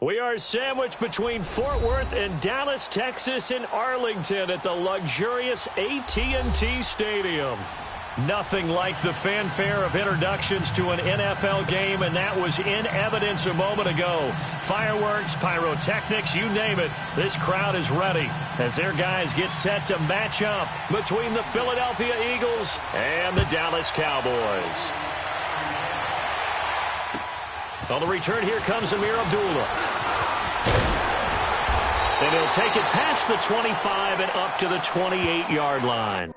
We are sandwiched between Fort Worth and Dallas, Texas, in Arlington at the luxurious AT&T Stadium. Nothing like the fanfare of introductions to an NFL game, and that was in evidence a moment ago. Fireworks, pyrotechnics, you name it. This crowd is ready as their guys get set to match up between the Philadelphia Eagles and the Dallas Cowboys. On the return, here comes Amir Abdullah. And he'll take it past the 25 and up to the 28-yard line.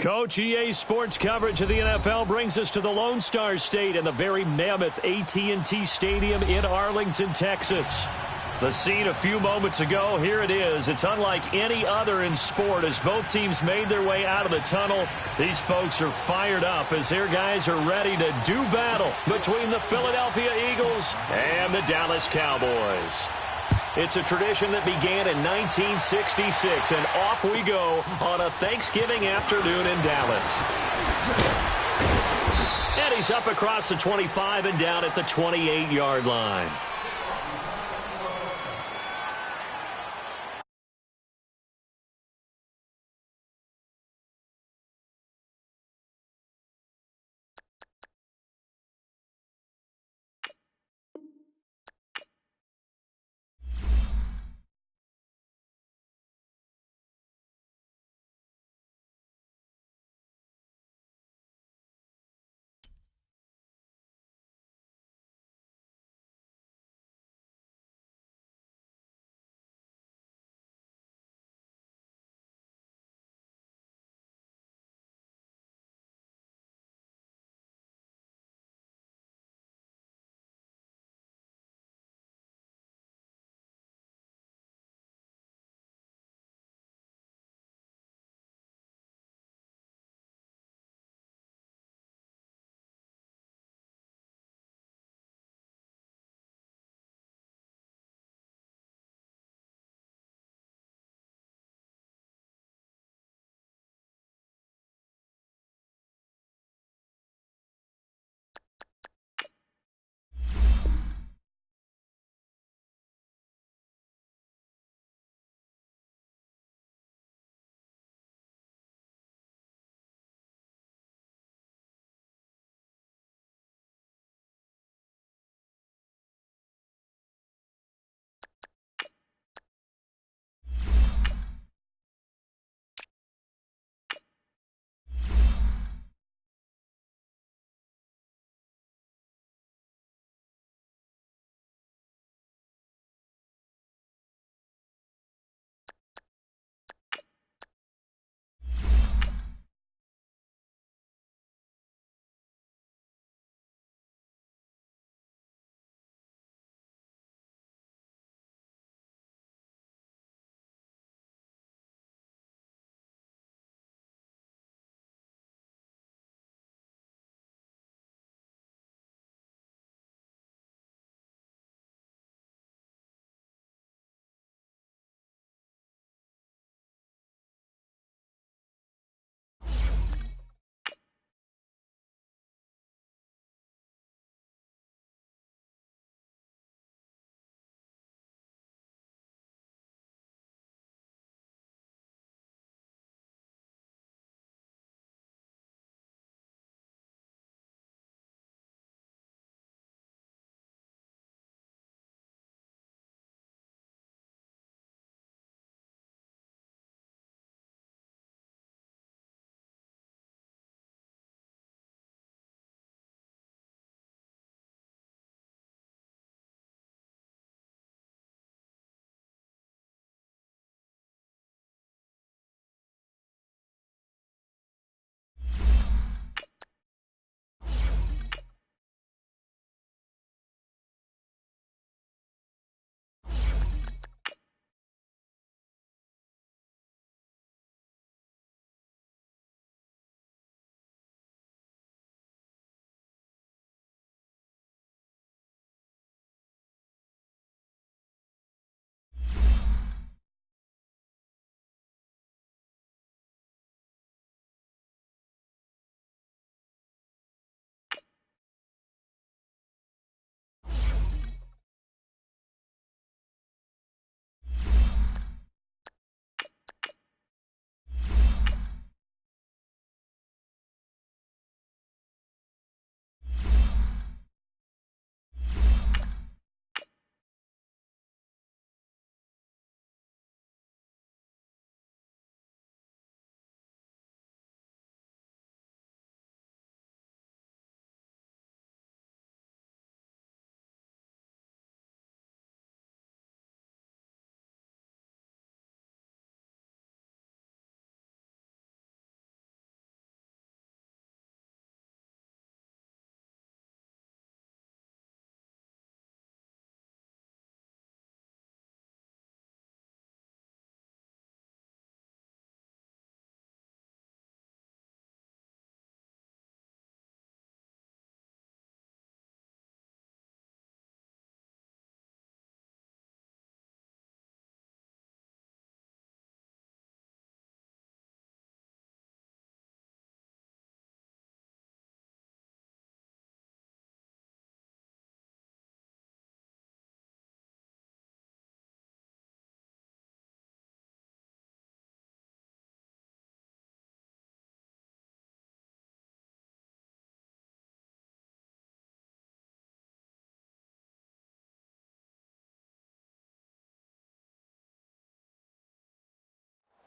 Coach, EA Sports coverage of the NFL brings us to the Lone Star State and the very mammoth AT&T Stadium in Arlington, Texas. The scene a few moments ago, here it is. It's unlike any other in sport as both teams made their way out of the tunnel. These folks are fired up as their guys are ready to do battle between the Philadelphia Eagles and the Dallas Cowboys. It's a tradition that began in 1966, and off we go on a Thanksgiving afternoon in Dallas. And he's up across the 25 and down at the 28-yard line.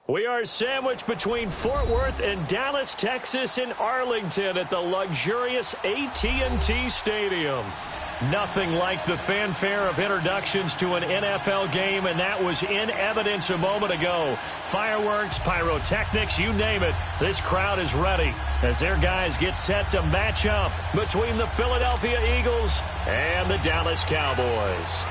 We are sandwiched between Fort Worth and Dallas, Texas in Arlington at the luxurious AT&T Stadium. Nothing like the fanfare of introductions to an NFL game, and that was in evidence a moment ago. Fireworks, pyrotechnics, you name it. This crowd is ready as their guys get set to match up between the Philadelphia Eagles and the Dallas Cowboys.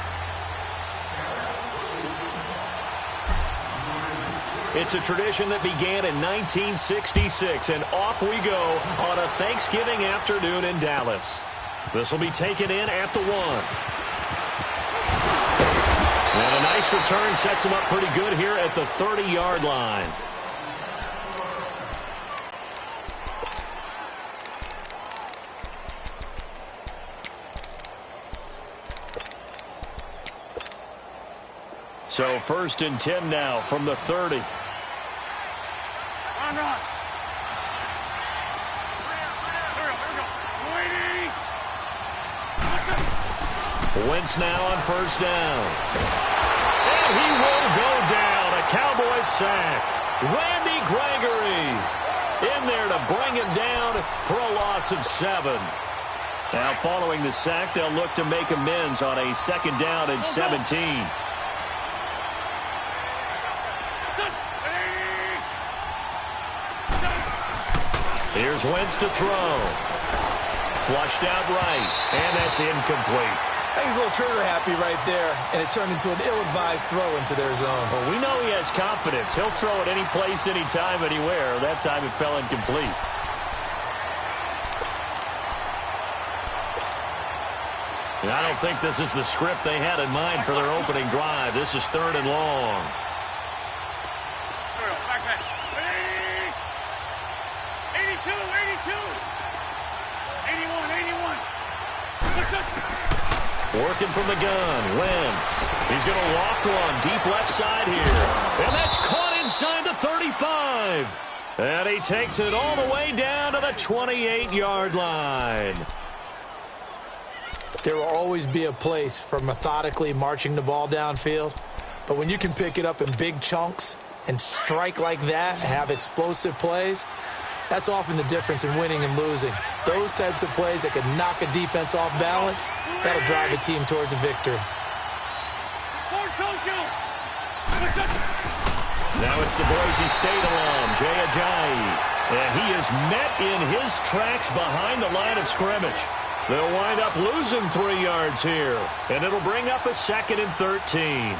It's a tradition that began in 1966, and off we go on a Thanksgiving afternoon in Dallas. This will be taken in at the 1. And a nice return sets him up pretty good here at the 30-yard line. So 1st and 10 now from the 30. Run. Wentz now on 1st down. And he will go down. A Cowboys sack. Randy Gregory in there to bring him down for a loss of 7. Now following the sack, they'll look to make amends on a 2nd down and 17. Here's Wentz to throw. Flushed out right, and that's incomplete. I think he's a little trigger happy right there, and it turned into an ill-advised throw into their zone. Well, we know he has confidence. He'll throw it any place, anytime, anywhere. That time it fell incomplete. And I don't think this is the script they had in mind for their opening drive. This is 3rd and long. Working from the gun, Wentz. He's going to loft one deep left side here. And that's caught inside the 35. And he takes it all the way down to the 28-yard line. There will always be a place for methodically marching the ball downfield. But when you can pick it up in big chunks and strike like that, have explosive plays, that's often the difference in winning and losing. Those types of plays that can knock a defense off balance, that'll drive a team towards a victory. Now it's the Boise State alum, Jay Ajayi. And he is met in his tracks behind the line of scrimmage. They'll wind up losing 3 yards here. And it'll bring up a 2nd and 13.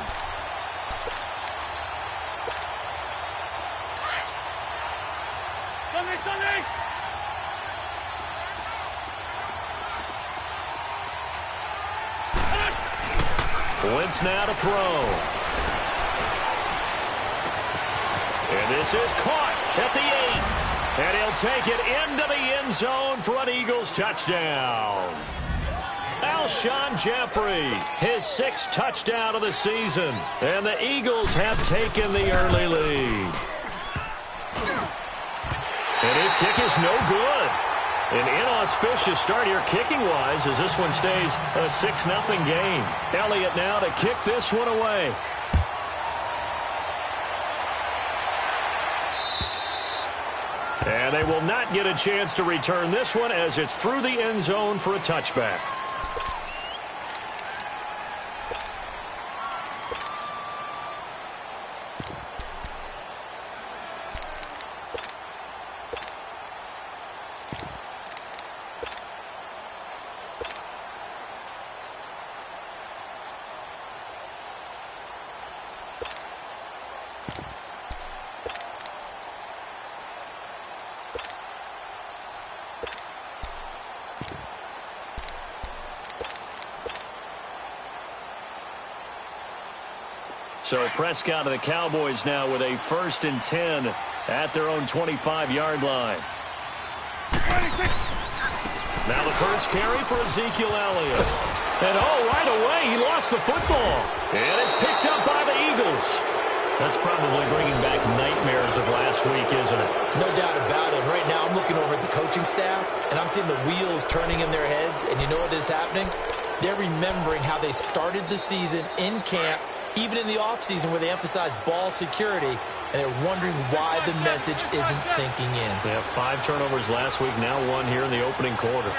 Wentz now to throw. And this is caught at the 8. And he'll take it into the end zone for an Eagles touchdown. Alshon Jeffrey, his 6th touchdown of the season. And the Eagles have taken the early lead. And his kick is no good. An inauspicious start here kicking-wise as this one stays a 6-0 game. Elliott now to kick this one away. And they will not get a chance to return this one as it's through the end zone for a touchback. So Prescott and the Cowboys now with a 1st and 10 at their own 25-yard line. Now the first carry for Ezekiel Elliott. And right away he lost the football. And it's picked up by the Eagles. That's probably bringing back nightmares of last week, isn't it? No doubt about it. Right now I'm looking over at the coaching staff, and I'm seeing the wheels turning in their heads. And you know what is happening? They're remembering how they started the season in camp, even in the offseason where they emphasize ball security, and they're wondering why the message isn't sinking in. They have 5 turnovers last week, now 1 here in the opening quarter.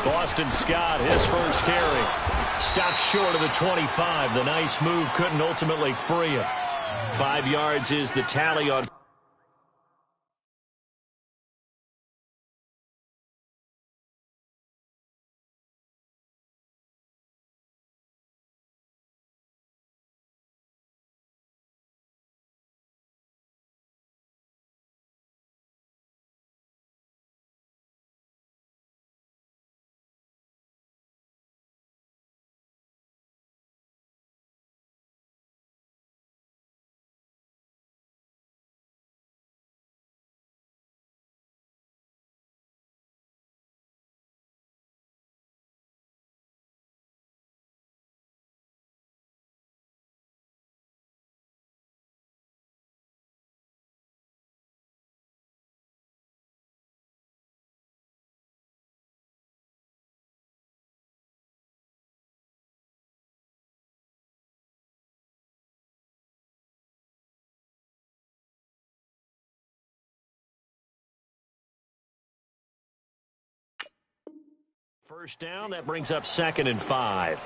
Boston Scott, his first carry. Stops short of the 25. The nice move couldn't ultimately free him. 5 yards is the tally on. First down, that brings up 2nd and 5.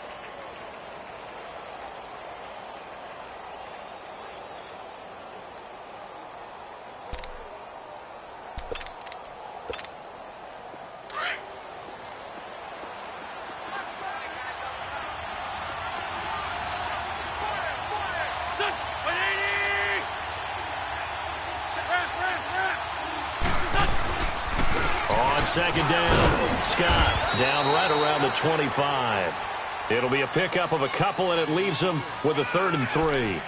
On 2nd down, Scott down right around the 25. It'll be a pickup of a couple, and it leaves them with a 3rd and 3.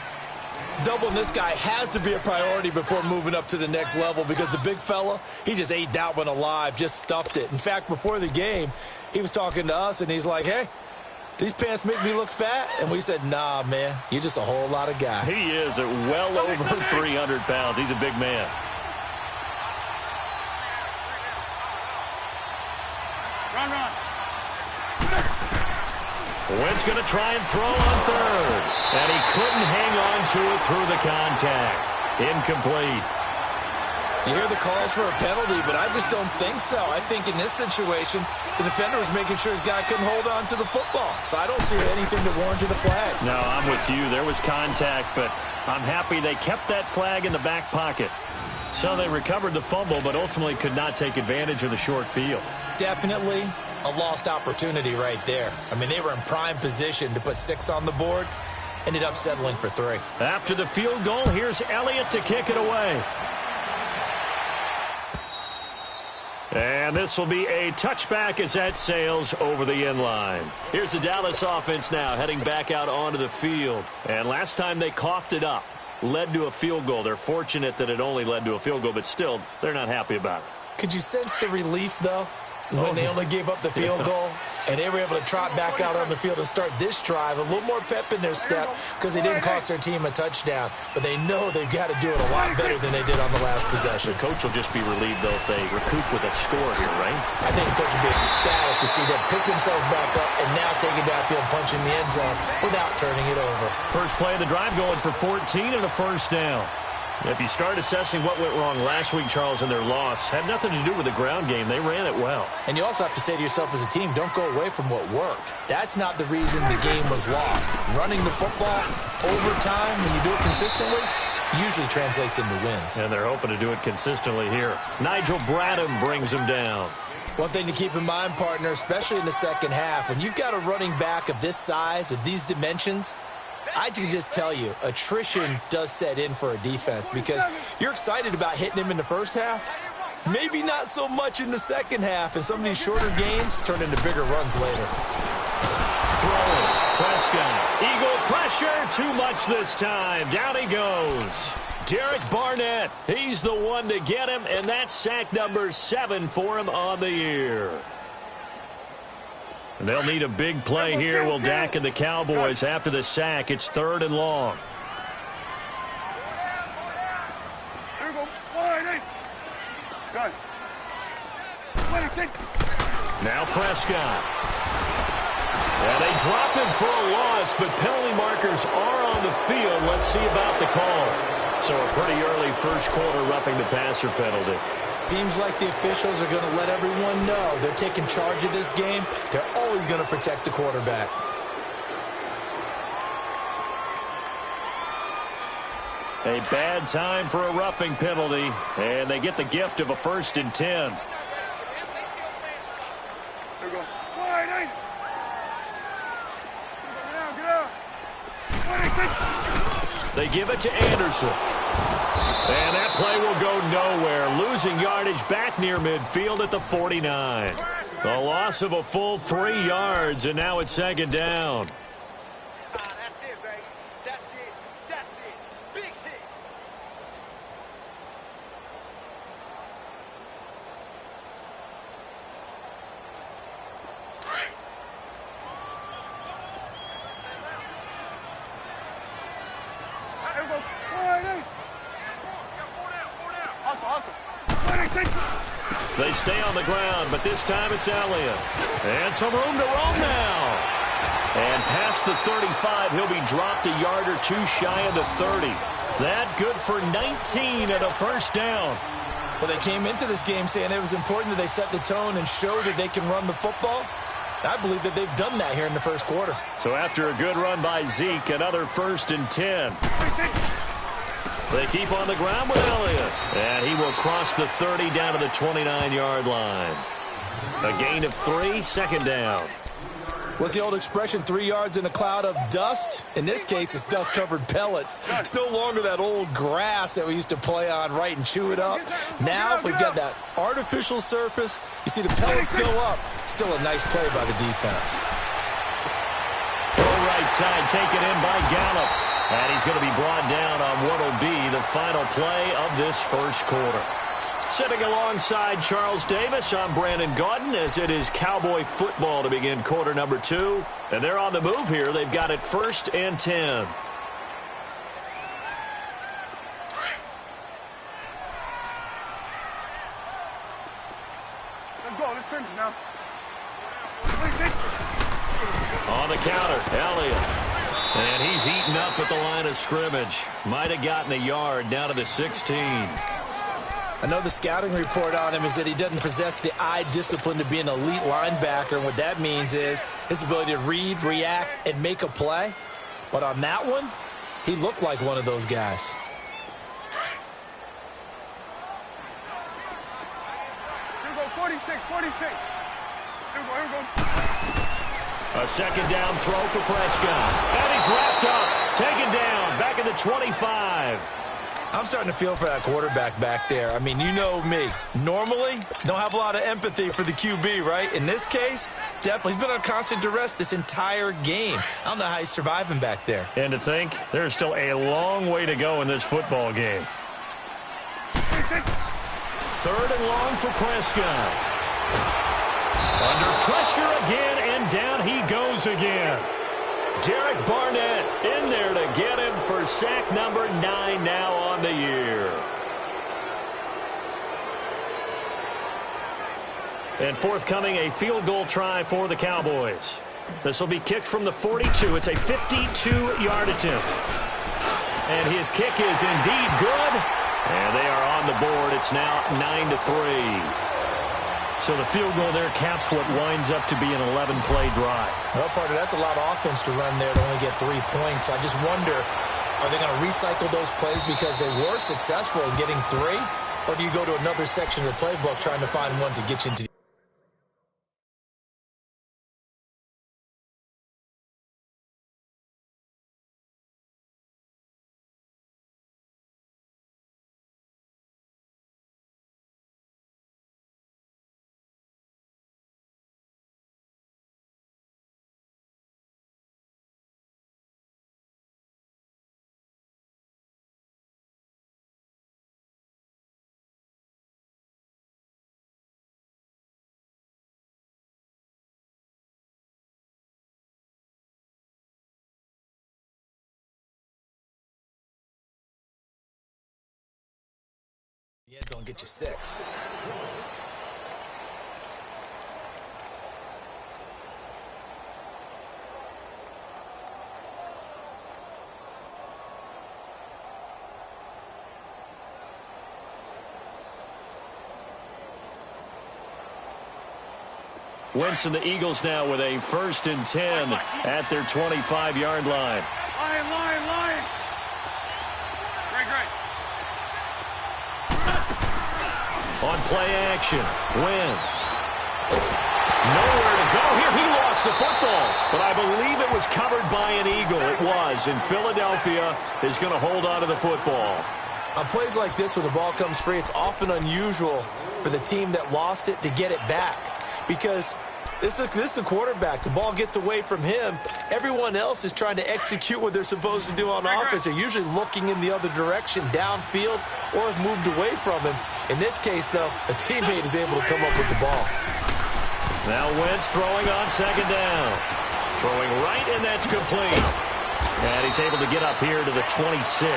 Doubling this guy has to be a priority before moving up to the next level because the big fella, he just ate that one alive, just stuffed it. In fact, before the game, he was talking to us, and he's like, hey, these pants make me look fat? And we said, nah, man, you're just a whole lot of guy. He is at well over 300 pounds. He's a big man. Wentz going to try and throw on 3rd. And he couldn't hang on to it through the contact. Incomplete. You hear the calls for a penalty, but I just don't think so. I think in this situation, the defender was making sure his guy couldn't hold on to the football. So I don't see anything to warrant the flag. No, I'm with you. There was contact, but I'm happy they kept that flag in the back pocket. So they recovered the fumble, but ultimately could not take advantage of the short field. Definitely a lost opportunity right there. I mean, they were in prime position to put 6 on the board. Ended up settling for 3. After the field goal, here's Elliott to kick it away. And this will be a touchback as that sails over the end line. Here's the Dallas offense now heading back out onto the field. And last time they coughed it up, led to a field goal. They're fortunate that it only led to a field goal, but still, they're not happy about it. Could you sense the relief, though, when they only gave up the field goal? And they were able to trot back out on the field and start this drive. A little more pep in their step because they didn't cost their team a touchdown. But they know they've got to do it a lot better than they did on the last possession. The coach will just be relieved, though, if they recoup with a score here, right? I think the coach will be ecstatic to see them pick themselves back up and now take it downfield and punch in the end zone without turning it over. First play of the drive going for 14 and a first down. If you start assessing what went wrong last week, Charles, in their loss, had nothing to do with the ground game. They ran it well. And you also have to say to yourself as a team, don't go away from what worked. That's not the reason the game was lost. Running the football over time, when you do it consistently, usually translates into wins. And they're hoping to do it consistently here. Nigel Bradham brings them down. One thing to keep in mind, partner, especially in the second half, when you've got a running back of this size, of these dimensions, I can just tell you, attrition does set in for a defense because you're excited about hitting him in the first half. Maybe not so much in the second half, and some of these shorter gains turn into bigger runs later. Throwing, Prescott, Eagle pressure, too much this time. Down he goes. Derek Barnett, he's the one to get him, and that's sack number 7 for him on the year. And they'll need a big play here. Will Dak and the Cowboys after the sack. It's 3rd and long. Now Prescott. And they drop him for a loss, but penalty markers are on the field. Let's see about the call. So a pretty early first quarter roughing the passer penalty. Seems like the officials are going to let everyone know they're taking charge of this game. They're always going to protect the quarterback. A bad time for a roughing penalty, and they get the gift of a 1st and 10. They give it to Anderson. And that play will go nowhere, losing yardage back near midfield at the 49. A loss of a full 3 yards, and now it's 2nd down. They stay on the ground, but this time it's Elliott. And some room to roam now. And past the 35, he'll be dropped a yard or 2 shy of the 30. That good for 19 and a 1st down. Well, they came into this game saying it was important that they set the tone and show that they can run the football. I believe that they've done that here in the first quarter. So after a good run by Zeke, another 1st and 10. They keep on the ground with Elliott. And he will cross the 30 down to the 29-yard line. A gain of 3, 2nd down. What's the old expression, 3 yards in a cloud of dust? In this case, it's dust-covered pellets. It's no longer that old grass that we used to play on, right, and chew it up. Now we've got that artificial surface. You see the pellets go up. Still a nice play by the defense. Throw right side, taken in by Gallup. And he's going to be brought down on what will be the final play of this first quarter. Sitting alongside Charles Davis, I'm Brandon Gaudin as it is Cowboy football to begin quarter number 2. And they're on the move here. They've got it 1st and 10. Let's go. Let's finish now. On the counter, Elliott. And he's eaten up at the line of scrimmage. Might have gotten a yard down to the 16. I know the scouting report on him is that he doesn't possess the eye discipline to be an elite linebacker. And what that means is his ability to read, react, and make a play. But on that one, he looked like one of those guys. Here we go, 46, 46. Here we go. A 2nd down throw for Prescott. And he's wrapped up, taken down, back at the 25. I'm starting to feel for that quarterback back there. I mean, you know me. Normally, don't have a lot of empathy for the QB, right? In this case, definitely. He's been on constant duress this entire game. I don't know how he's surviving back there. And to think, there's still a long way to go in this football game. 3rd and long for Prescott. Under pressure again, and down he goes again. Derek Barnett in there to get him for sack number 9 now on the year. And forthcoming, a field goal try for the Cowboys. This will be kicked from the 42. It's a 52-yard attempt. And his kick is indeed good. And they are on the board. It's now 9-3. So the field goal there caps what winds up to be an 11-play drive. Well, partner, that's a lot of offense to run there to only get 3 points. So I just wonder, are they going to recycle those plays because they were successful in getting 3? Or do you go to another section of the playbook trying to find ones that get you into the end zone, get you 6. Wentz and the Eagles now with a 1st and 10 at their 25-yard line. Line. Great. On play action, Wentz. Nowhere to go here. He lost the football, but I believe it was covered by an Eagle. It was, and Philadelphia is going to hold on to the football. On plays like this, when the ball comes free, it's often unusual for the team that lost it to get it back, because this is the quarterback. The ball gets away from him. Everyone else is trying to execute what they're supposed to do on offense. They're usually looking in the other direction, downfield, or have moved away from him. In this case, though, a teammate is able to come up with the ball. Now Wentz throwing on 2nd down. Throwing right, and that's complete. And he's able to get up here to the 26.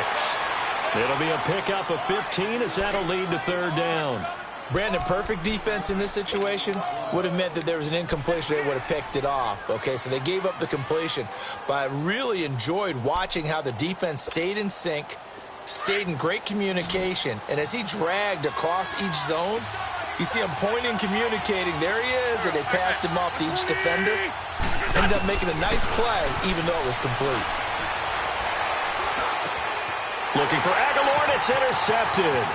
It'll be a pickup of 15 as that'll lead to 3rd down. Brandon, perfect defense in this situation would have meant that there was an incompletion. They would have picked it off. Okay, so they gave up the completion. But I really enjoyed watching how the defense stayed in sync, stayed in great communication, and as he dragged across each zone, you see him pointing, communicating. There he is, and they passed him off to each defender. Ended up making a nice play, even though it was complete. Looking for Aguilar, and it's intercepted.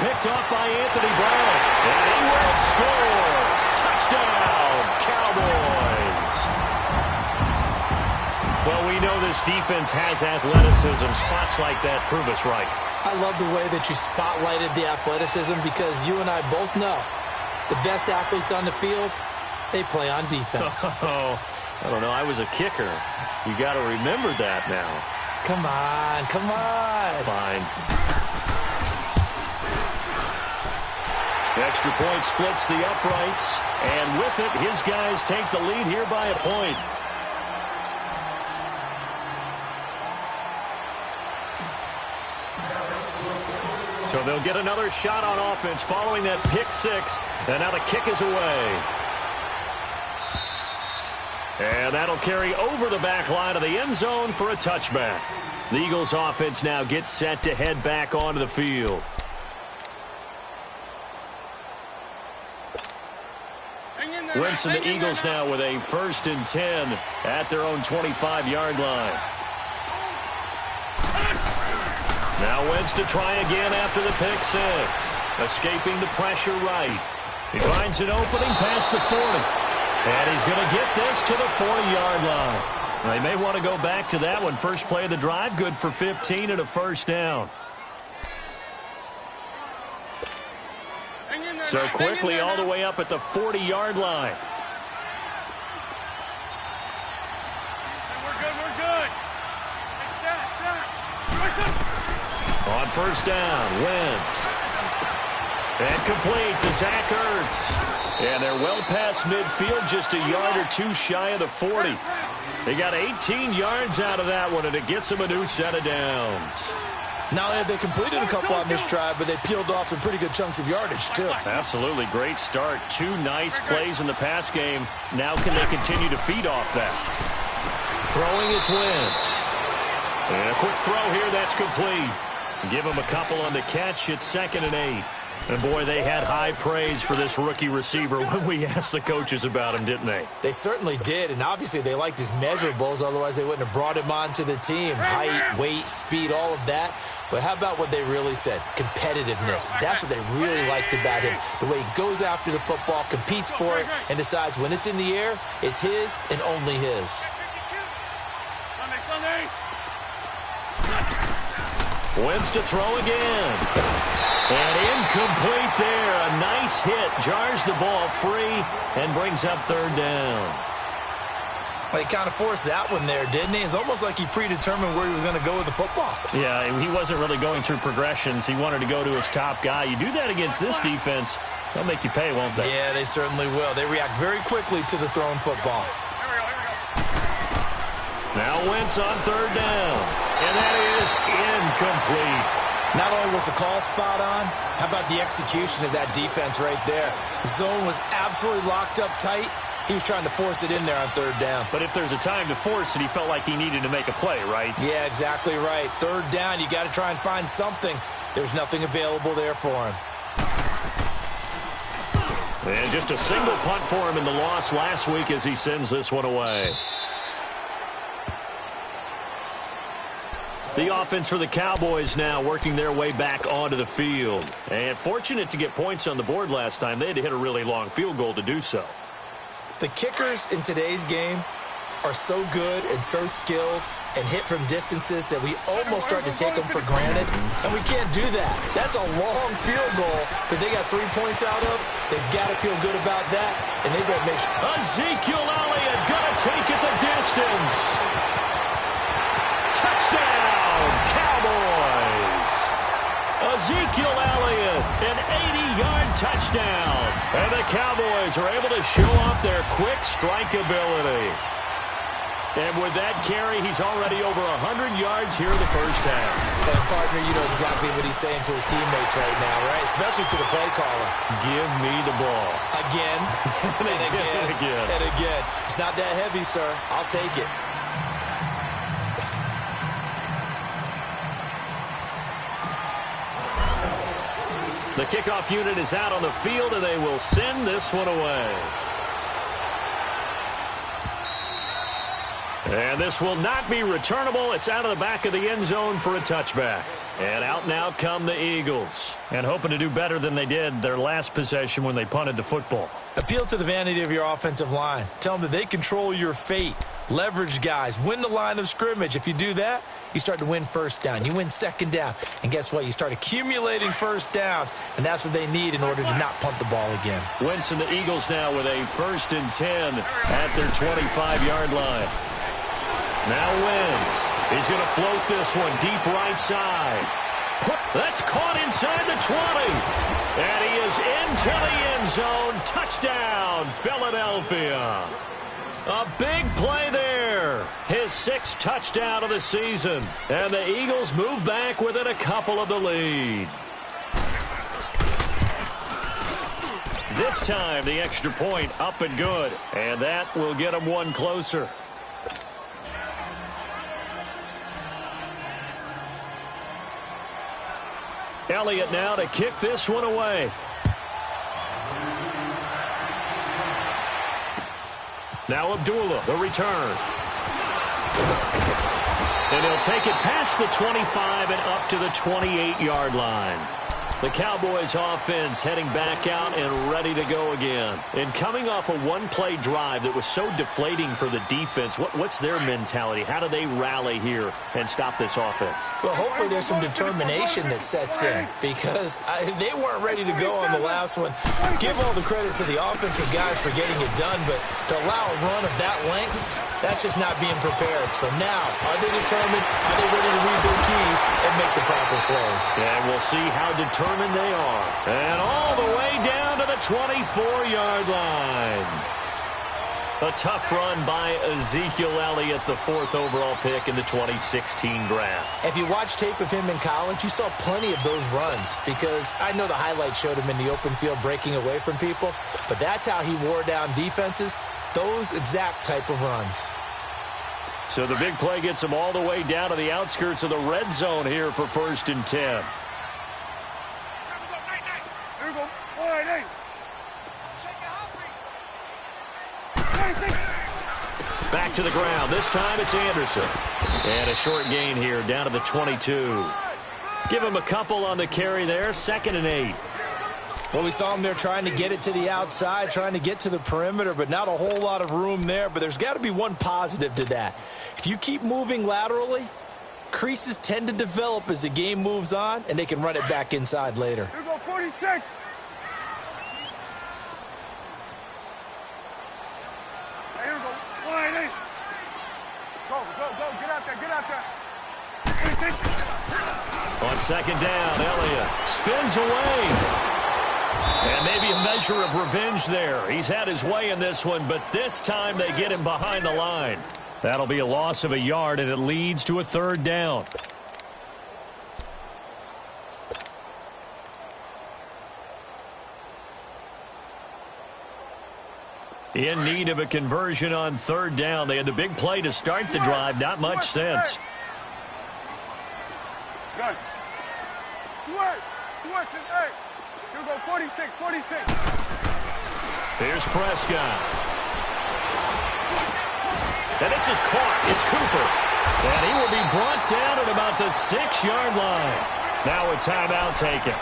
Picked off by Anthony Brown. And he will score. Touchdown, Cowboys. Well, we know this defense has athleticism. Spots like that prove us right. I love the way that you spotlighted the athleticism, because you and I both know the best athletes on the field, they play on defense. Oh, I don't know. I was a kicker. You got to remember that now. Come on. Fine. Extra point splits the uprights, and with it, his guys take the lead here by a point. So they'll get another shot on offense following that pick 6, and now the kick is away. And that'll carry over the back line of the end zone for a touchback. The Eagles offense now gets set to head back onto the field. Wentz and the Eagles now with a 1st and 10 at their own 25-yard line. Now Wentz to try again after the pick 6. Escaping the pressure right. He finds an opening past the 40. And he's going to get this to the 40-yard line. They may want to go back to that one. First play of the drive, good for 15 and a 1st down. So quickly all the way up at the 40-yard line. We're good. On 1st down, Wentz. And complete to Zach Ertz. And they're well past midfield, just a yard or two shy of the 40. They got 18 yards out of that one, and it gets them a new set of downs. Not only have they completed a couple on this drive, but they peeled off some pretty good chunks of yardage, too. Absolutely. Great start. 2 nice plays in the pass game. Now can they continue to feed off that? Throwing is Wentz. And a quick throw here. That's complete. Give him a couple on the catch. It's 2nd and 8. And, boy, they had high praise for this rookie receiver when we asked the coaches about him, didn't they? They certainly did, and obviously they liked his measurables. Otherwise, they wouldn't have brought him onto the team. Height, weight, speed, all of that. But how about what they really said? Competitiveness. That's what they really liked about him. The way he goes after the football, competes for it, and decides when it's in the air, it's his and only his. Wentz to throw again. And incomplete there. A nice hit. Jars the ball free and brings up 3rd down. Well, he kind of forced that one there, didn't he? It's almost like he predetermined where he was going to go with the football. Yeah, he wasn't really going through progressions. He wanted to go to his top guy. You do that against this defense, they'll make you pay, won't they? Yeah, they certainly will. They react very quickly to the thrown football. Now Wentz on 3rd down. And that is incomplete. Not only was the call spot on, how about the execution of that defense right there? The zone was absolutely locked up tight. He was trying to force it in there on 3rd down. But if there's a time to force it, he felt like he needed to make a play, right? Yeah, exactly right. 3rd down, you got to try and find something. There's nothing available there for him. And just a single punt for him in the loss last week as he sends this one away. The offense for the Cowboys now working their way back onto the field. And fortunate to get points on the board last time. They had to hit a really long field goal to do so. The kickers in today's game are so good and so skilled and hit from distances that we almost start to take them for granted, and we can't do that. That's a long field goal that they got 3 points out of. They've got to feel good about that, and they better make sure. Ezekiel Elliott gonna take it the distance. Touchdown, Cowboys. Ezekiel Elliott, an 80-yard touchdown. And the Cowboys are able to show off their quick strike ability. And with that carry, he's already over 100 yards here in the first half. And, partner, you know exactly what he's saying to his teammates right now, right? Especially to the play caller. Give me the ball. Again, and again, and again. It's not that heavy, sir. I'll take it. The kickoff unit is out on the field, and they will send this one away. And this will not be returnable. It's out of the back of the end zone for a touchback. And out now come the Eagles. And hoping to do better than they did their last possession when they punted the football. Appeal to the vanity of your offensive line. Tell them that they control your fate. Leverage guys. Win the line of scrimmage. If you do that, you start to win first down. You win second down. And guess what? You start accumulating first downs. And that's what they need in order to not punt the ball again. Wentz and the Eagles now with a 1st and 10 at their 25-yard line. Now Wentz. He's going to float this one deep right side. That's caught inside the 20. And he is into the end zone. Touchdown, Philadelphia. A big play there. His 6th touchdown of the season. And the Eagles move back within a couple of the lead. This time, the extra point up and good. And that will get them one closer. Elliott now to kick this one away. Now Abdullah, the return. And he'll take it past the 25 and up to the 28-yard line. The Cowboys offense heading back out and ready to go again. And coming off a one-play drive that was so deflating for the defense, what's their mentality? How do they rally here and stop this offense? Well, hopefully there's some determination that sets in because they weren't ready to go on the last one. Give all the credit to the offensive guys for getting it done, but to allow a run of that length, that's just not being prepared. So now, are they determined? Are they ready to read their keys and make the proper plays? And we'll see how determined they are. And all the way down to the 24-yard line. A tough run by Ezekiel Elliott, the 4th overall pick in the 2016 draft. If you watch tape of him in college, you saw plenty of those runs because I know the highlights showed him in the open field breaking away from people, but that's how he wore down defenses, those exact type of runs. So the big play gets him all the way down to the outskirts of the red zone here for 1st and 10. Here we go. 4-8. Back to the ground. This time it's Anderson. And a short gain here down to the 22. Give him a couple on the carry there. 2nd and 8. Well, we saw him there trying to get it to the outside, trying to get to the perimeter, but not a whole lot of room there. But there's got to be one positive to that. If you keep moving laterally, creases tend to develop as the game moves on, and they can run it back inside later. Here we go, 46. Hey, here we go, 1-8. Go, get out there. 46. On 2nd down, Elliott spins away. And maybe a measure of revenge there. He's had his way in this one, but this time they get him behind the line. That'll be a loss of a yard, and it leads to a 3rd down. In need of a conversion on 3rd down. They had the big play to start the drive. Not much sense. Good. Switch and 8. Here we go, 46. Here's Prescott. And this is caught. It's Cooper. And he will be brought down at about the 6-yard line. Now a timeout taken.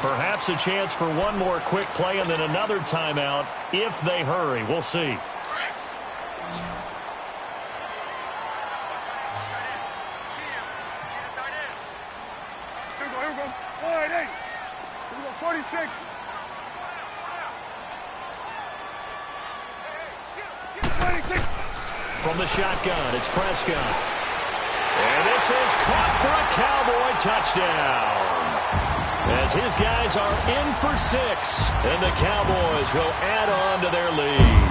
Perhaps a chance for one more quick play and then another timeout if they hurry. We'll see. Here we go. 46. From the shotgun, it's Prescott. And this is caught for a Cowboy touchdown. As his guys are in for 6, and the Cowboys will add on to their lead.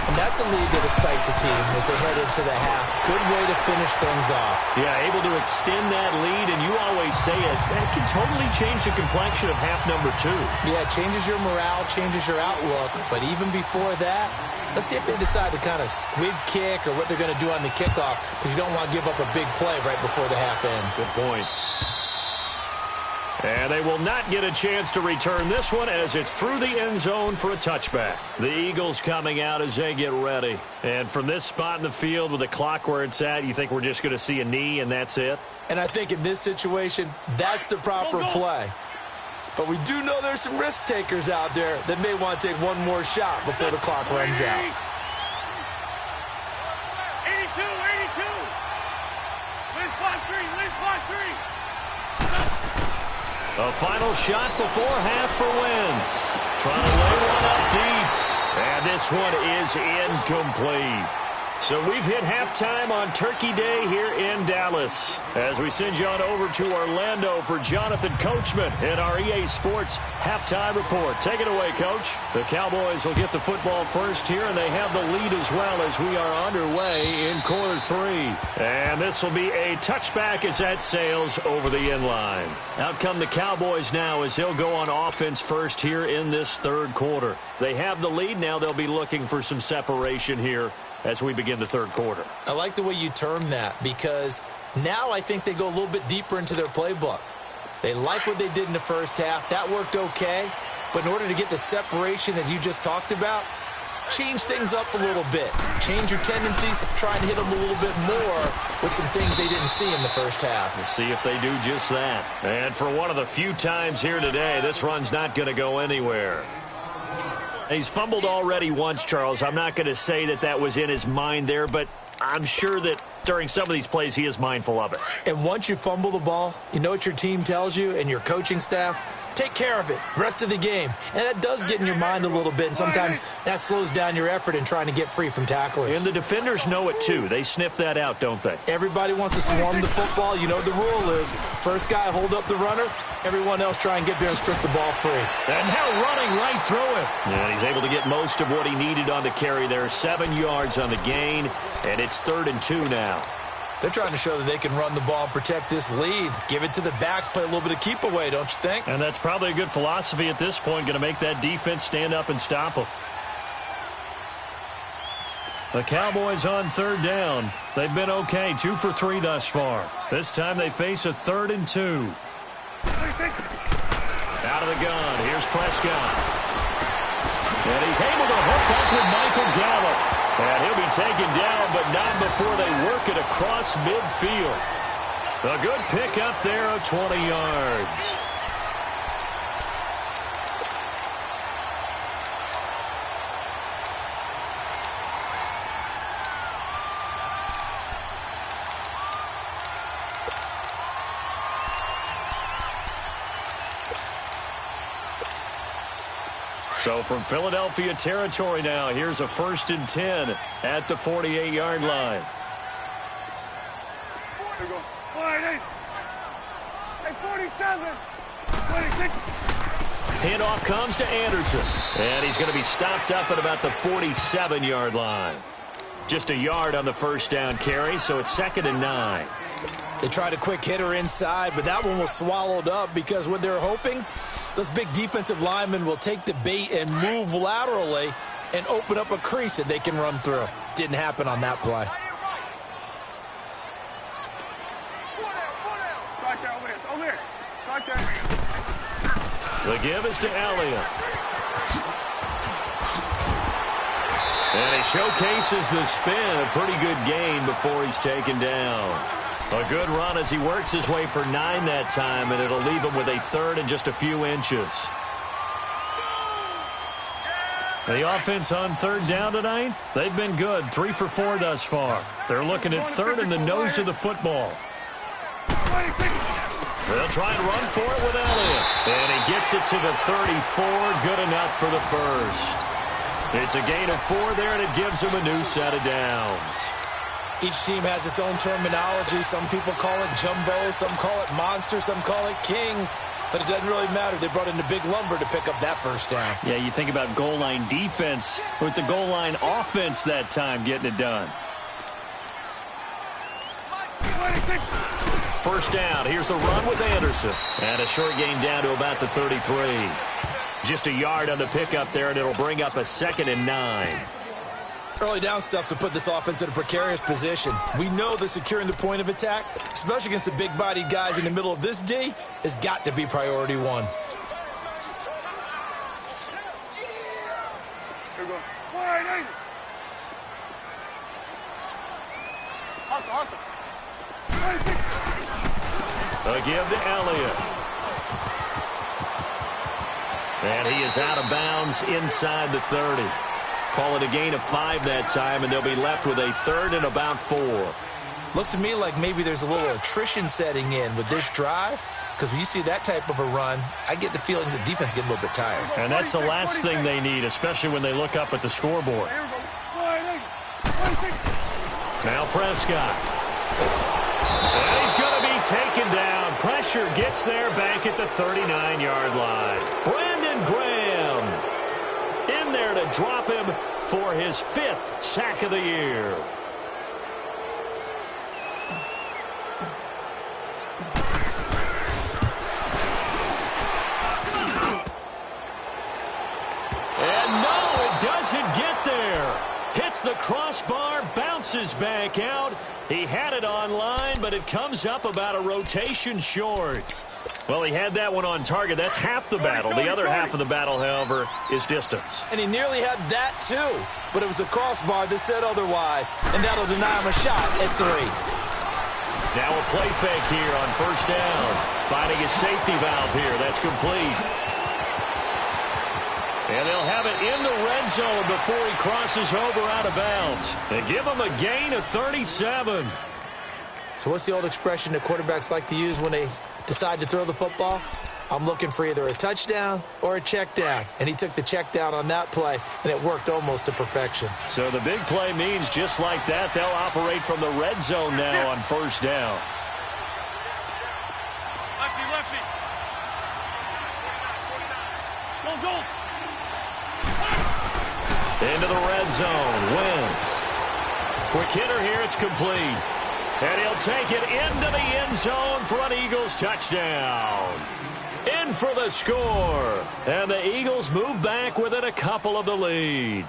And that's a lead that excites a team as they head into the half. Good way to finish things off. Yeah, able to extend that lead, and you always say it can totally change the complexion of half number 2. Yeah, it changes your morale, changes your outlook. But even before that, let's see if they decide to kind of squib kick or what they're going to do on the kickoff, because you don't want to give up a big play right before the half ends. Good point. And they will not get a chance to return this one as it's through the end zone for a touchback. The Eagles coming out as they get ready. And from this spot in the field with the clock where it's at, you think we're just going to see a knee and that's it? And I think in this situation, that's the proper play. But we do know there's some risk takers out there that may want to take one more shot before the clock runs out. 82. Liz block 3. A final shot before half for Wentz. Trying to lay one up deep. And this one is incomplete. So we've hit halftime on Turkey Day here in Dallas. As we send you on over to Orlando for Jonathan Coachman in our EA Sports Halftime Report. Take it away, Coach. The Cowboys will get the football first here, and they have the lead as well as we are underway in quarter 3. And this will be a touchback as that sails over the end line. Out come the Cowboys now as they'll go on offense first here in this third quarter. They have the lead now. They'll be looking for some separation here as we begin the third quarter. I like the way you term that, because now I think they go a little bit deeper into their playbook. They like what they did in the first half. That worked okay. But in order to get the separation that you just talked about, change things up a little bit. Change your tendencies, try and hit them a little bit more with some things they didn't see in the first half. We'll see if they do just that. And for one of the few times here today, this run's not going to go anywhere. He's fumbled already once, Charles. I'm not going to say that that was in his mind there, but I'm sure that during some of these plays he is mindful of it. And once you fumble the ball, you know what your team tells you and your coaching staff? Take care of it rest of the game. And that does get in your mind a little bit, and sometimes that slows down your effort in trying to get free from tacklers. And the defenders know it too. They sniff that out, don't they? Everybody wants to swarm the football. You know what the rule is. First guy hold up the runner. Everyone else try and get there and strip the ball free. And now running right through it. And he's able to get most of what he needed on the carry there. 7 yards on the gain, and it's 3rd and 2 now. They're trying to show that they can run the ball and protect this lead. Give it to the backs, play a little bit of keep away, don't you think? And that's probably a good philosophy at this point, going to make that defense stand up and stop them. The Cowboys on 3rd down. They've been okay, 2 for 3 thus far. This time they face a 3rd and 2. Out of the gun, here's Prescott. And he's able to hook up with Michael Gallup. And he'll be taken down, but not before they work it across midfield. A good pickup there of 20 yards. So from Philadelphia territory now, here's a 1st and 10 at the 48-yard line. Here we go. 48. Hey, 47. 26. Handoff comes to Anderson. And he's going to be stopped up at about the 47-yard line. Just a yard on the first down carry, so it's 2nd and 9. They tried a quick hitter inside, but that one was swallowed up because what they're hoping, those big defensive linemen will take the bait and move laterally and open up a crease that they can run through. Didn't happen on that play. Over here. The give is to Elliott. And he showcases the spin. A pretty good gain before he's taken down. A good run as he works his way for 9 that time, and it'll leave him with a third and just a few inches. The offense on third down tonight, they've been good. 3 for 4 thus far. They're looking at third in the nose of the football. They'll try and run for it with Elliott. And he gets it to the 34. Good enough for the first. It's a gain of 4 there, and it gives him a new set of downs. Each team has its own terminology. Some people call it jumbo, some call it monster, some call it king. But it doesn't really matter. They brought in the big lumber to pick up that first down. Yeah, you think about goal line defense with the goal line offense that time getting it done. First down. Here's the run with Anderson. And a short gain down to about the 33. Just a yard on the pickup there, and it'll bring up a 2nd and 9. Early down stuff to put this offense in a precarious position. We know that securing the point of attack, especially against the big-bodied guys in the middle of this D, has got to be priority 1. Here we go. Wide. Awesome. A give to Elliott. And he is out of bounds inside the 30. Call it a gain of 5 that time, and they'll be left with a third and about 4. Looks to me like maybe there's a little attrition setting in with this drive, because when you see that type of a run, I get the feeling the defense getting a little bit tired. And that's the last thing they need, especially when they look up at the scoreboard. Now Prescott. And he's going to be taken down. Pressure gets there back at the 39-yard line. Brandon Graham in there to drop him for his 5th sack of the year. And no, it doesn't get there. Hits the crossbar, bounces back out. He had it on line, but it comes up about a rotation short. Well, he had that one on target. That's half the battle. The other half of the battle, however, is distance. And he nearly had that, too. But it was the crossbar that said otherwise. And that'll deny him a shot at 3. Now a play fake here on first down. Finding his safety valve here. That's complete. And they'll have it in the red zone before he crosses over out of bounds. They give him a gain of 37. So what's the old expression that quarterbacks like to use when they decide to throw the football? I'm looking for either a touchdown or a check down. And he took the check down on that play, and it worked almost to perfection. So the big play means just like that, they'll operate from the red zone now on first down. Lefty. Go. Into the red zone. Wentz. Quick hitter here. It's complete. And he'll take it into the end zone for an Eagles touchdown. In for the score. And the Eagles move back within a couple of the lead.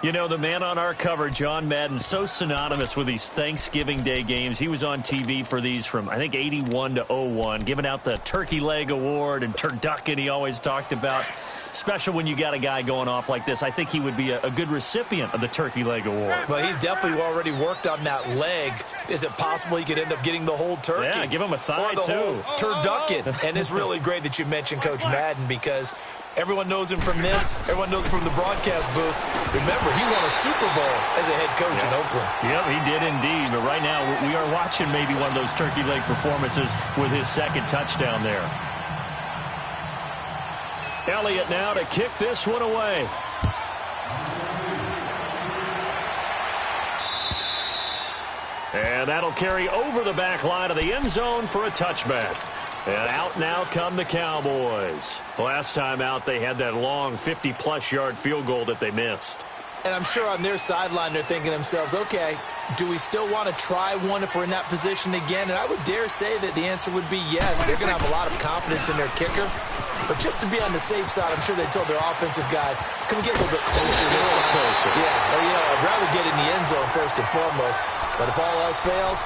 You know, the man on our cover, John Madden, so synonymous with these Thanksgiving Day games. He was on TV for these from, I think, 81 to 01, giving out the Turkey Leg Award and turducken he always talked about. Special when you got a guy going off like this. I think he would be a good recipient of the Turkey Leg Award. Well, he's definitely already worked on that leg. Is it possible he could end up getting the whole turkey? Yeah, give him a thigh, or the too. Whole turducken. And it's really great that you mentioned Coach Madden, because everyone knows him from this. Everyone knows him from the broadcast booth. Remember, he won a Super Bowl as a head coach in Oakland. Yep, he did indeed. But right now, we are watching maybe one of those turkey leg performances with his second touchdown there. Elliott now to kick this one away. And that'll carry over the back line of the end zone for a touchback. And out now come the Cowboys. Last time out, they had that long 50-plus yard field goal that they missed. And I'm sure on their sideline they're thinking to themselves, okay, do we still want to try one if we're in that position again? And I would dare say that the answer would be yes. They're going to have a lot of confidence in their kicker. But just to be on the safe side, I'm sure they told their offensive guys, can we get a little bit closer this time? Closer. Yeah, I'd rather get in the end zone first and foremost. But if all else fails,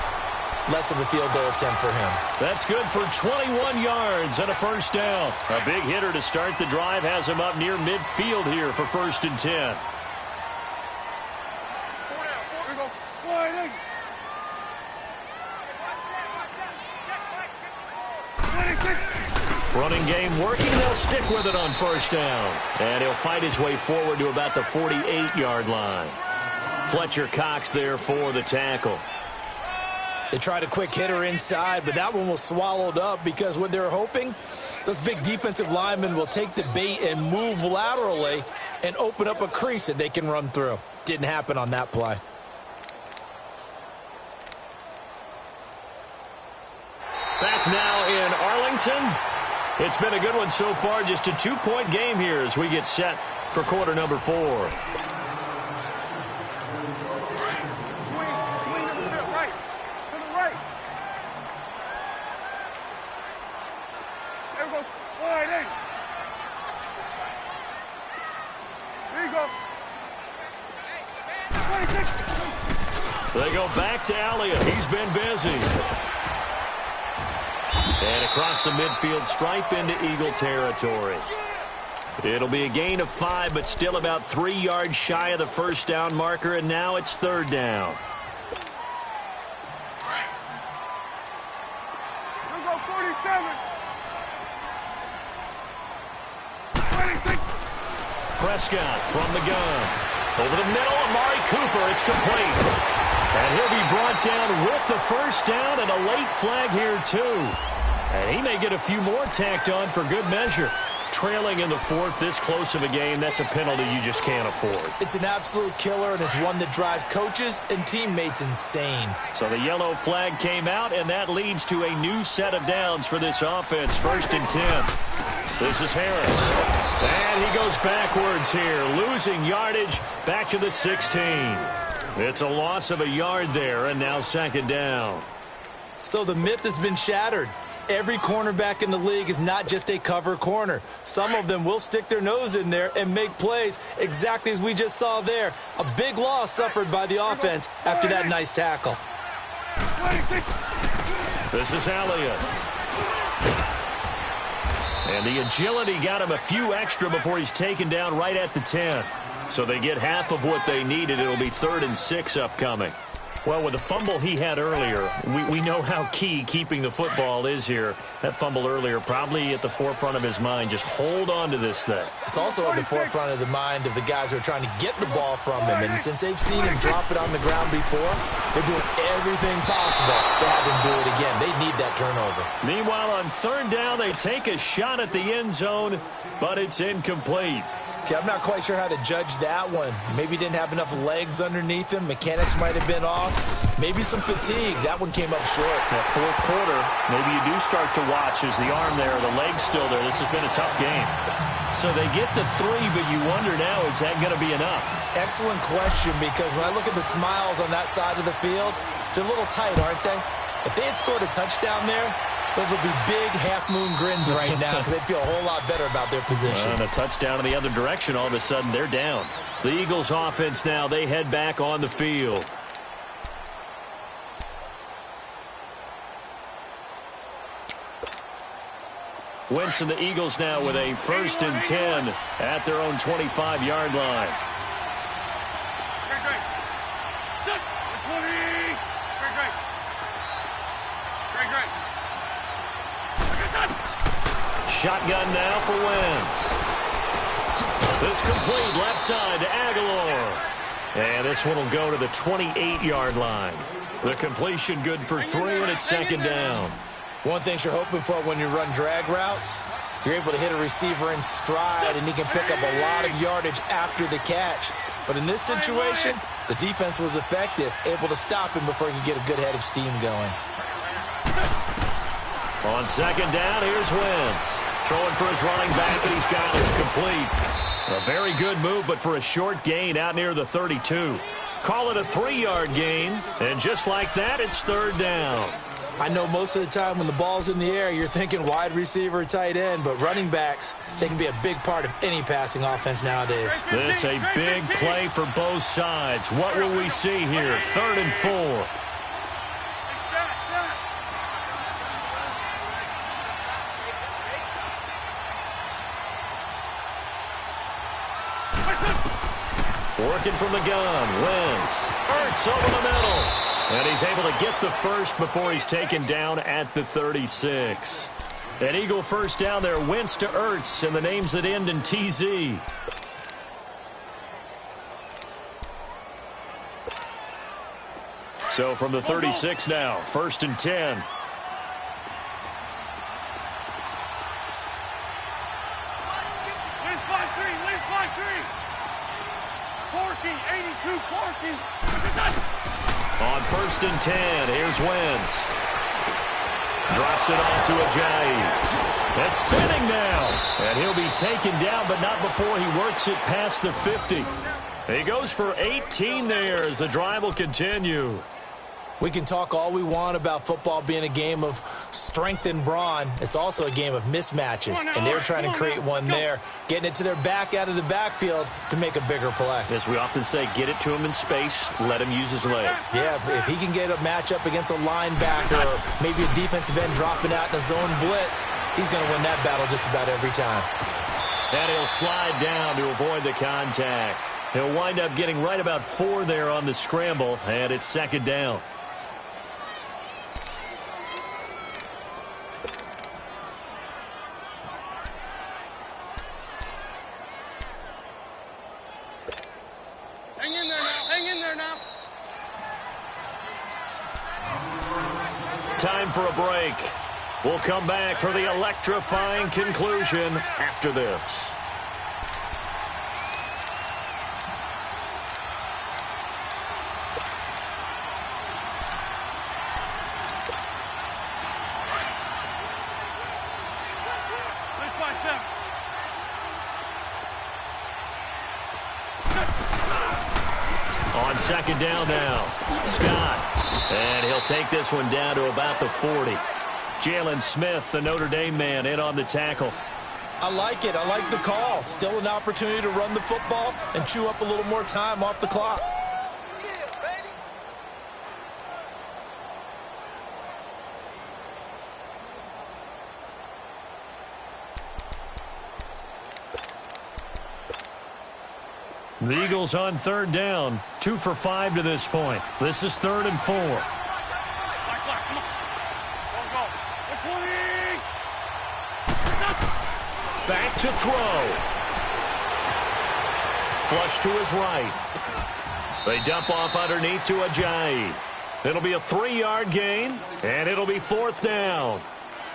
less of a field goal attempt for him. That's good for 21 yards and a first down. A big hitter to start the drive has him up near midfield here for 1st and 10. Wide. 26. Running game working. They'll stick with it on first down. And he'll fight his way forward to about the 48-yard line. Fletcher Cox there for the tackle. They tried a quick hitter inside, but that one was swallowed up because what they're hoping, those big defensive linemen will take the bait and move laterally and open up a crease that they can run through. Didn't happen on that play. Back now in Arlington. It's been a good one so far. Just a 2-point game here as we get set for quarter number 4. Swing to the right. To the right. There we go. Wide. There you go. 26. They go back to Elliott. He's been busy. And across the midfield stripe into Eagle territory. It'll be a gain of 5, but still about 3 yards shy of the first down marker, and now it's third down. There we go. 47. 26. Prescott from the gun. Over the middle, Amari Cooper. It's complete. And he'll be brought down with the first down and a late flag here, too. And he may get a few more tacked on for good measure. Trailing in the 4th, this close of a game, that's a penalty you just can't afford. It's an absolute killer, and it's one that drives coaches and teammates insane. So the yellow flag came out, and that leads to a new set of downs for this offense. 1st and 10. This is Harris. And he goes backwards here, losing yardage back to the 16. It's a loss of a yard there, and now 2nd down. So the myth has been shattered. Every cornerback in the league is not just a cover corner. Some of them will stick their nose in there and make plays exactly as we just saw there. A big loss suffered by the offense after that nice tackle. 26. This is Elliott. And the agility got him a few extra before he's taken down right at the 10. So they get half of what they needed. It'll be 3rd and 6 upcoming. Well, with the fumble he had earlier, we know how key keeping the football is here. That fumble earlier probably at the forefront of his mind. Just hold on to this thing. It's also at the forefront of the mind of the guys who are trying to get the ball from him. And since they've seen him drop it on the ground before, they're doing everything possible to have him do it again. They need that turnover. Meanwhile, on 3rd down, they take a shot at the end zone, but it's incomplete. Okay, I'm not quite sure how to judge that one. Maybe didn't have enough legs underneath him. Mechanics might have been off. Maybe some fatigue. That one came up short. That 4th quarter, maybe you do start to watch as the arm there, the leg's still there. This has been a tough game. So they get the 3, but you wonder now, is that going to be enough? Excellent question, because when I look at the smiles on that side of the field, they're a little tight, aren't they? If they had scored a touchdown there, those would be big half-moon grins right now because they'd feel a whole lot better about their position. And a touchdown in the other direction, all of a sudden they're down. The Eagles offense now, they head back on the field. Wentz and the Eagles now with a 1st and 10 at their own 25-yard line. Shotgun now for Wentz. This complete left side to Aguilar. And this one will go to the 28-yard line. The completion good for 3, and it's 2nd down. One thing you're hoping for when you run drag routes, you're able to hit a receiver in stride, and he can pick up a lot of yardage after the catch. But in this situation, the defense was effective, able to stop him before he could get a good head of steam going. On 2nd down, here's Wentz. Throwing for his running back, and he's got it complete. A very good move, but for a short gain out near the 32. Call it a 3-yard gain, and just like that, it's 3rd down. I know most of the time when the ball's in the air, you're thinking wide receiver, tight end, but running backs, they can be a big part of any passing offense nowadays. This a big play for both sides. What will we see here? 3rd and 4. Working from the gun. Wentz. Ertz over the middle. And he's able to get the first before he's taken down at the 36. An Eagle first down there. Wentz to Ertz, and the names that end in TZ. So from the 36 now, 1st and 10. Wins 5-3, wins 5-3. Corky, 82, Corky. On 1st and 10, here's Wentz. Drops it off to Ajayi. That's spinning now. And he'll be taken down, but not before he works it past the 50. He goes for 18 there as the drive will continue. We can talk all we want about football being a game of strength and brawn. It's also a game of mismatches, and they're trying to create one there, getting it to their back out of the backfield to make a bigger play. As we often say, get it to him in space, let him use his leg. Yeah, if he can get a matchup against a linebacker or maybe a defensive end dropping out in a zone blitz, he's going to win that battle just about every time. And he'll slide down to avoid the contact. He'll wind up getting right about 4 there on the scramble, and it's 2nd down. Hang in there now, hang in there now. Time for a break. We'll come back for the electrifying conclusion after this. Wins 5-7. On 2nd down now, Scott. And he'll take this one down to about the 40. Jalen Smith, the Notre Dame man, in on the tackle. I like it. I like the call. Still an opportunity to run the football and chew up a little more time off the clock. The Eagles on 3rd down, 2 for 5 to this point. This is 3rd and 4. Come on. Go. 20. Back to throw. Flush to his right. They dump off underneath to Ajayi. It'll be a 3-yard gain, and it'll be 4th down.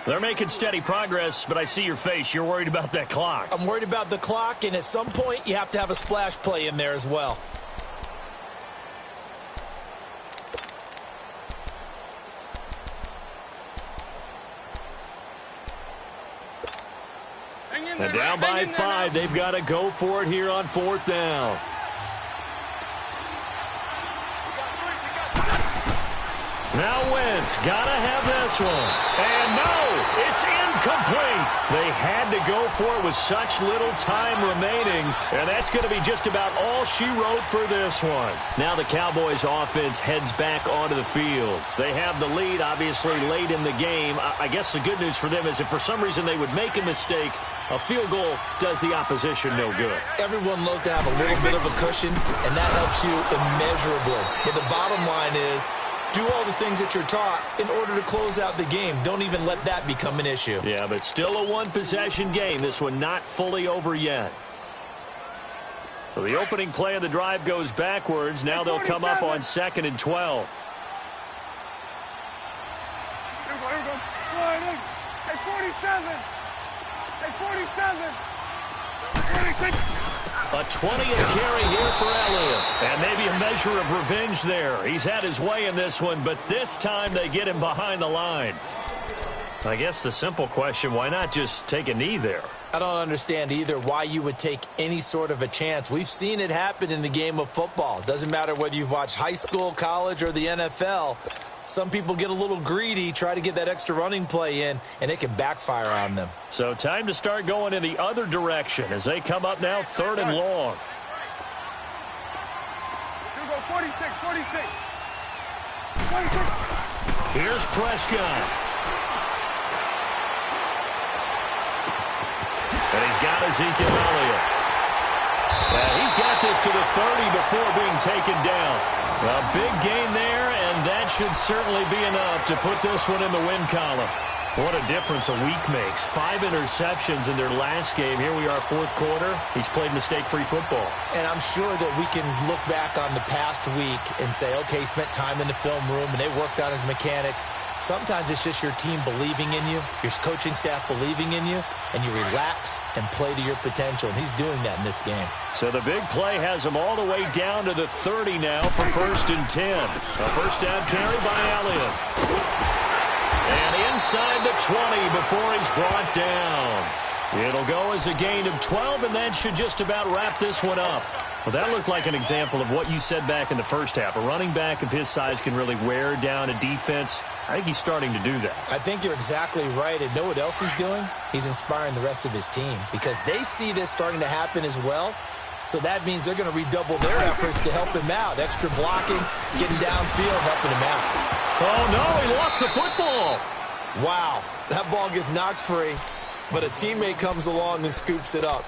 They're making steady progress, but I see your face. You're worried about that clock. I'm worried about the clock, and at some point, you have to have a splash play in there as well. And down by 5, they've got to go for it here on 4th down. Now Wentz, gotta have this one. And no, it's incomplete. They had to go for it with such little time remaining, and that's going to be just about all she wrote for this one. Now the Cowboys offense heads back onto the field. They have the lead, obviously, late in the game. I guess the good news for them is if for some reason they would make a mistake, a field goal does the opposition no good. Everyone loves to have a little bit of a cushion, and that helps you immeasurably. But the bottom line is, do all the things that you're taught in order to close out the game. Don't even let that become an issue. Yeah, but still a one-possession game. This one not fully over yet. So the opening play of the drive goes backwards. Now they'll come up on 2nd and 12. Here we go. Hey, 47. Hey, 47. 26. A 20th carry here for Elliott. And maybe a measure of revenge there. He's had his way in this one, but this time they get him behind the line. I guess the simple question, why not just take a knee there? I don't understand either why you would take any sort of a chance. We've seen it happen in the game of football. Doesn't matter whether you've watched high school, college, or the NFL. Some people get a little greedy, try to get that extra running play in, and it can backfire on them. So time to start going in the other direction as they come up now 3rd and long. Here we go, 46. Here's Prescott. And he's got Ezekiel Elliott. He's got this to the 30 before being taken down. A big gain there, and that should certainly be enough to put this one in the win column. What a difference a week makes. 5 interceptions in their last game. Here we are, fourth quarter. He's played mistake-free football. And I'm sure that we can look back on the past week and say, okay, he spent time in the film room and they worked on his mechanics. Sometimes it's just your team believing in you, your coaching staff believing in you, and you relax and play to your potential. And he's doing that in this game. So the big play has him all the way down to the 30 now for 1st and 10. A first down carry by Elliott. And inside the 20 before he's brought down. It'll go as a gain of 12, and that should just about wrap this one up. Well, that looked like an example of what you said back in the first half. A running back of his size can really wear down a defense. I think he's starting to do that. I think you're exactly right. And know what else he's doing? He's inspiring the rest of his team because they see this starting to happen as well. So that means they're going to redouble their efforts to help him out. Extra blocking, getting downfield, helping him out. Oh, no, he lost the football. Wow, that ball gets knocked free, but a teammate comes along and scoops it up.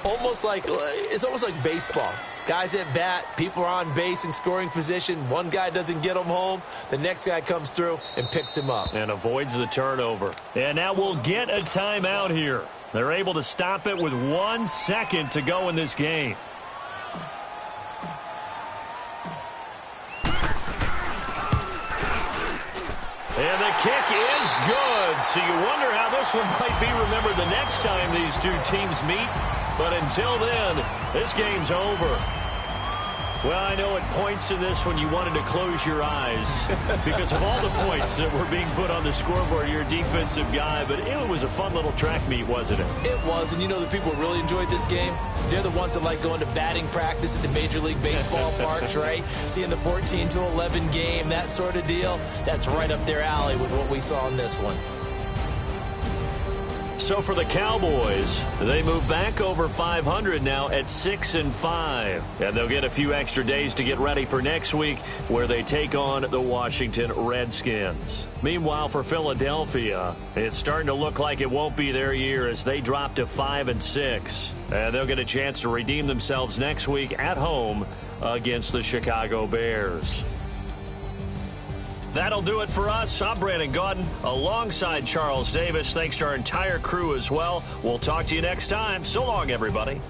It's almost like baseball. Guys at bat, people are on base in scoring position. One guy doesn't get him home. The next guy comes through and picks him up. And avoids the turnover. And now we'll get a timeout here. They're able to stop it with 1 second to go in this game. And the kick is good. So you wonder how this one might be remembered the next time these two teams meet. But until then, this game's over. Well, I know at points in this one you wanted to close your eyes because of all the points that were being put on the scoreboard. You're a defensive guy, but it was a fun little track meet, wasn't it? It was, and you know the people who really enjoyed this game? They're the ones that like going to batting practice at the Major League Baseball parks, right? Seeing the 14-11 game, that sort of deal. That's right up their alley with what we saw in this one. So for the Cowboys, they move back over 500 now at 6-5. And they'll get a few extra days to get ready for next week where they take on the Washington Redskins. Meanwhile, for Philadelphia, it's starting to look like it won't be their year as they drop to 5-6. And they'll get a chance to redeem themselves next week at home against the Chicago Bears. That'll do it for us. I'm Brandon Gaudin alongside Charles Davis. Thanks to our entire crew as well. We'll talk to you next time. So long, everybody.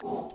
you